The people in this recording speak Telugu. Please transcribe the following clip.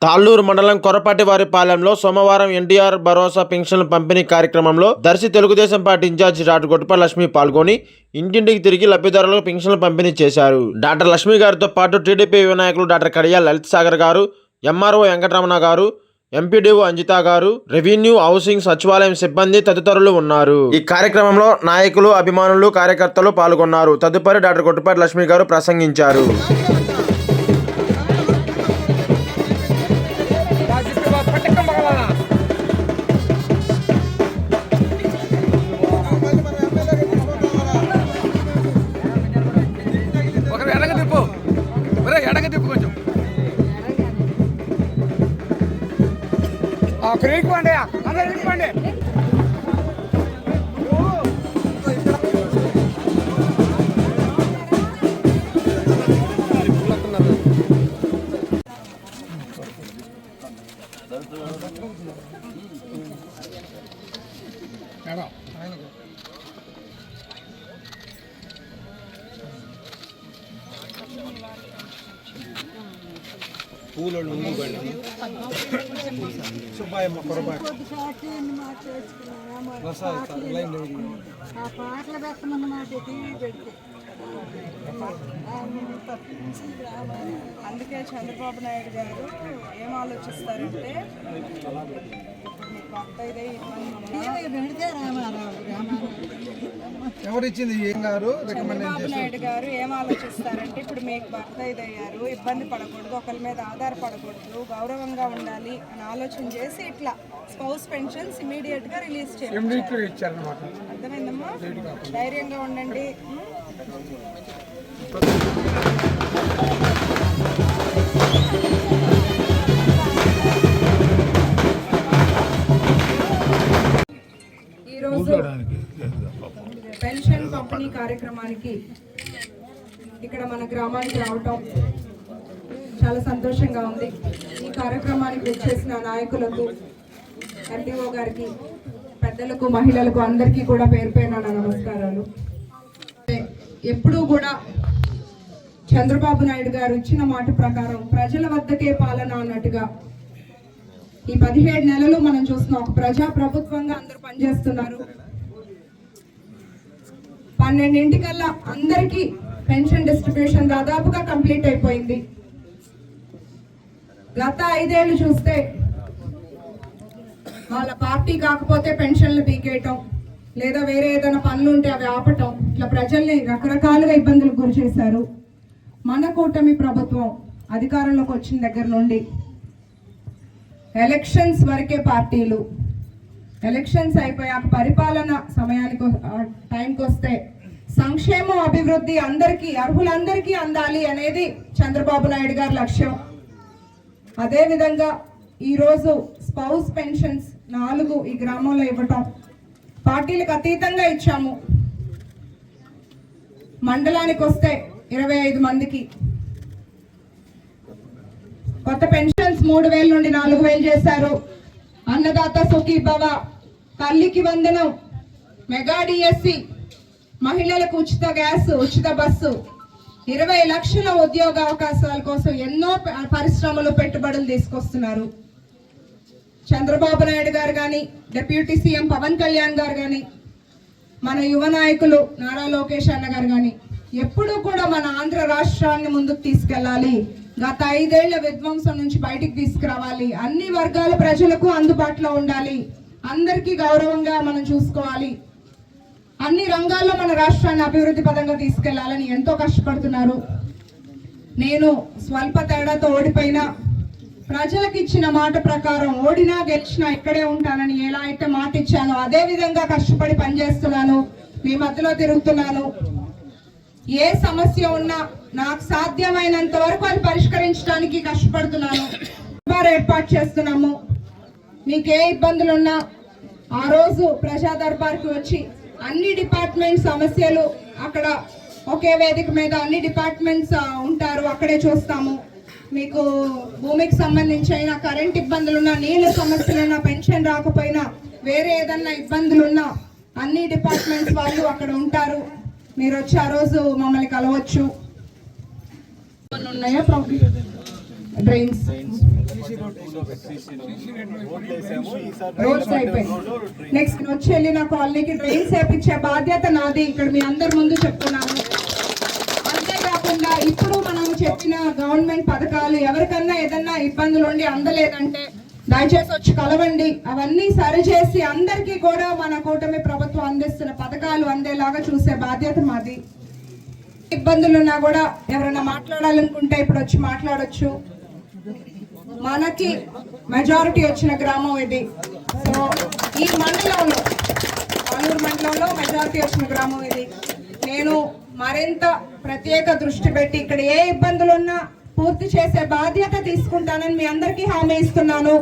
తాళ్లూరు మండలం కొరపాటివారిపాలెంలో సోమవారం ఎన్టీఆర్ భరోసా పెన్షన్ల పంపిణీ కార్యక్రమంలో Darsi Telugu Desam party incharge doctor Gottipati Lakshmi పాల్గొని ఇంటింటికి తిరిగి లబ్ధిదారులకు పెన్షన్లు పంపిణీ చేశారు. డాక్టర్ లక్ష్మి గారితో పాటు టీడీపీ యువ నాయకులు డాక్టర్ కడియాల్ లలిత్ సాగర్ గారు, ఎంఆర్ఓ వెంకటరమణ గారు, ఎంపీడీఓ అంజిత గారు, రెవెన్యూ, హౌసింగ్, సచివాలయం సిబ్బంది తదితరులు ఉన్నారు. ఈ కార్యక్రమంలో నాయకులు, అభిమానులు, కార్యకర్తలు పాల్గొన్నారు. తదుపరి డాక్టర్ గొట్టిపాటి లక్ష్మి గారు ప్రసంగించారు. పూలను సుబ్బాయమ్మ కొరబాటు పాటలు పెట్టమన్నమాట టీవీ పెడితే అందుకే చంద్రబాబు నాయుడు గారు ఏం ఆలోచిస్తారంటే ఎవరిచ్చింది చంద్రబాబు నాయుడు గారు ఏం ఆలోచిస్తారంటే ఇప్పుడు మీకు భర్త ఇదయ్యారు, ఇబ్బంది పడకూడదు, ఒకరి మీద ఆధారపడకూడదు, గౌరవంగా ఉండాలి అని ఆలోచన చేసి ఇట్లా స్పౌస్ పెన్షన్స్ ఇమీడియట్ గా రిలీజ్ చేయాలి. అర్థమైందమ్మా? ధైర్యంగా ఉండండి. ఈరోజు పెన్షన్ పంపిణీ కార్యక్రమానికి ఇక్కడ మన గ్రామానికి రావటం చాలా సంతోషంగా ఉంది. ఈ కార్యక్రమానికి వచ్చేసిన నాయకులకు, ఎంపీఓ గారికి, పెద్దలకు, మహిళలకు అందరికీ కూడా పేరు పేరున నమస్కారాలు. ఎప్పుడూ కూడా చంద్రబాబు నాయుడు గారు ఇచ్చిన మాట ప్రకారం ప్రజల వద్దకే పాలన అన్నట్టుగా ఈ 17 నెలలు మనం చూస్తున్నాం. ఒక ప్రజా ప్రభుత్వంగా అందరూ పనిచేస్తున్నారు. 12 అందరికీ పెన్షన్ డిస్ట్రిబ్యూషన్ దాదాపుగా కంప్లీట్ అయిపోయింది. గత 5 ఏళ్ళు చూస్తే వాళ్ళ పార్టీ కాకపోతే పెన్షన్లు పీకేయటం, లేదా వేరే ఏదైనా పనులు ఉంటే అవి ఆపటం, ఇట్లా ప్రజల్ని రకరకాలుగా ఇబ్బందులకు గురి చేశారు. మన కూటమి ప్రభుత్వం అధికారంలోకి వచ్చిన దగ్గర నుండి ఎలక్షన్స్ వరకే పార్టీలు, ఎలక్షన్స్ అయిపోయాక పరిపాలన సమయానికి టైంకి వస్తే సంక్షేమం, అభివృద్ధి అందరికీ, అర్హులందరికీ అందాలి అనేది చంద్రబాబు నాయుడు గారి లక్ష్యం. అదేవిధంగా ఈరోజు స్పౌస్ పెన్షన్స్ 4 ఈ గ్రామంలో ఇవ్వటం పార్టీలకు అతీతంగా ఇచ్చాము. మండలానికి వస్తే 25 మందికి కొత్త పెన్షన్స్ 3,000 నుండి 4,000 చేశారు. అన్నదాత సుఖీభవ, తల్లికి వందనం, మెగా డిఎస్సి, మహిళలకు ఉచిత గ్యాస్, ఉచిత బస్సు, 20 లక్షల ఉద్యోగ అవకాశాల కోసం ఎన్నో పరిశ్రమలు, పెట్టుబడులు తీసుకొస్తున్నారు. చంద్రబాబు నాయుడు గారు కానీ, డిప్యూటీ సీఎం పవన్ కళ్యాణ్ గారు కానీ, మన యువ నాయకులు నారా లోకేష్ అన్న గారు కానీ ఎప్పుడూ కూడా మన ఆంధ్ర రాష్ట్రాన్ని ముందుకు తీసుకెళ్లాలి, గత 5 ఏళ్ల విధ్వంసం నుంచి బయటికి తీసుకురావాలి, అన్ని వర్గాల ప్రజలకు అందుబాటులో ఉండాలి, అందరికీ గౌరవంగా మనం చూసుకోవాలి, అన్ని రంగాల్లో మన రాష్ట్రాన్ని అభివృద్ధి పదంగా తీసుకెళ్లాలని ఎంతో కష్టపడుతున్నారు. నేను స్వల్ప తేడాతో ఓడిపోయినా ప్రజలకు ఇచ్చిన మాట ప్రకారం ఓడినా గెలిచినా ఇక్కడే ఉంటానని ఎలా అయితే మాట ఇచ్చానో అదే విధంగా కష్టపడి పనిచేస్తున్నాను. మీ మధ్యలో తిరుగుతున్నాను. ఏ సమస్య ఉన్నా నాకు సాధ్యమైనంత వరకు అది పరిష్కరించడానికి కష్టపడుతున్నాను. ఏర్పాటు చేస్తున్నాము. మీకు ఏ ఇబ్బందులు ఉన్నా ఆ రోజు ప్రజా దర్బార్కి వచ్చి అన్ని డిపార్ట్మెంట్ సమస్యలు అక్కడ ఒకే వేదిక మీద అన్ని డిపార్ట్మెంట్స్ ఉంటారు, అక్కడే చూస్తాము. మీకు భూమికి సంబంధించి అయినా, కరెంట్ ఇబ్బందులున్నా, నీళ్ళ సమస్యలున్నా, పెన్షన్ రాకపోయినా, వేరే ఏదన్నా ఇబ్బందులున్నా అన్ని డిపార్ట్మెంట్స్ వాళ్ళు అక్కడ ఉంటారు. మీరు వచ్చి ఆ రోజు మమ్మల్ని కలవచ్చు. ఉన్నాయా డ్రైన్స్ రోడ్స్ అయిపోయి నెక్స్ట్ వచ్చి వెళ్ళి నా కాలనీకి డ్రైన్స్ వేపించే బాధ్యత నాది, ఇక్కడ మీ అందరి ముందు చెప్తున్నాను. అంతేకాకుండా ఇప్పుడు మనం చెప్పిన గవర్నమెంట్ పథకాలు ఎవరికన్నా ఏదన్నా ఇబ్బందులు ఉండి అందలేదంటే దయచేసి వచ్చి కలవండి, అవన్నీ సరిచేసి అందరికీ కూడా మన కూటమి ప్రభుత్వం అందిస్తున్న పథకాలు అందేలాగా చూసే బాధ్యత మాది. ఇబ్బందులున్నా కూడా ఎవరైనా మాట్లాడాలనుకుంటే ఇప్పుడు వచ్చి మాట్లాడొచ్చు. మనకి మెజారిటీ వచ్చిన గ్రామం ఇది. సో ఈ మండలంలో, పాలూరు మండలంలో మెజారిటీ వచ్చిన గ్రామం ఇది. నేను మరింత ప్రత్యేక దృష్టి పెట్టి ఇక్కడ ఏ ఇబ్బందులున్నా పూర్తి చేసే బాధ్యత తీసుకుంటానని మీ అందరికీ హామీ ఇస్తున్నాను.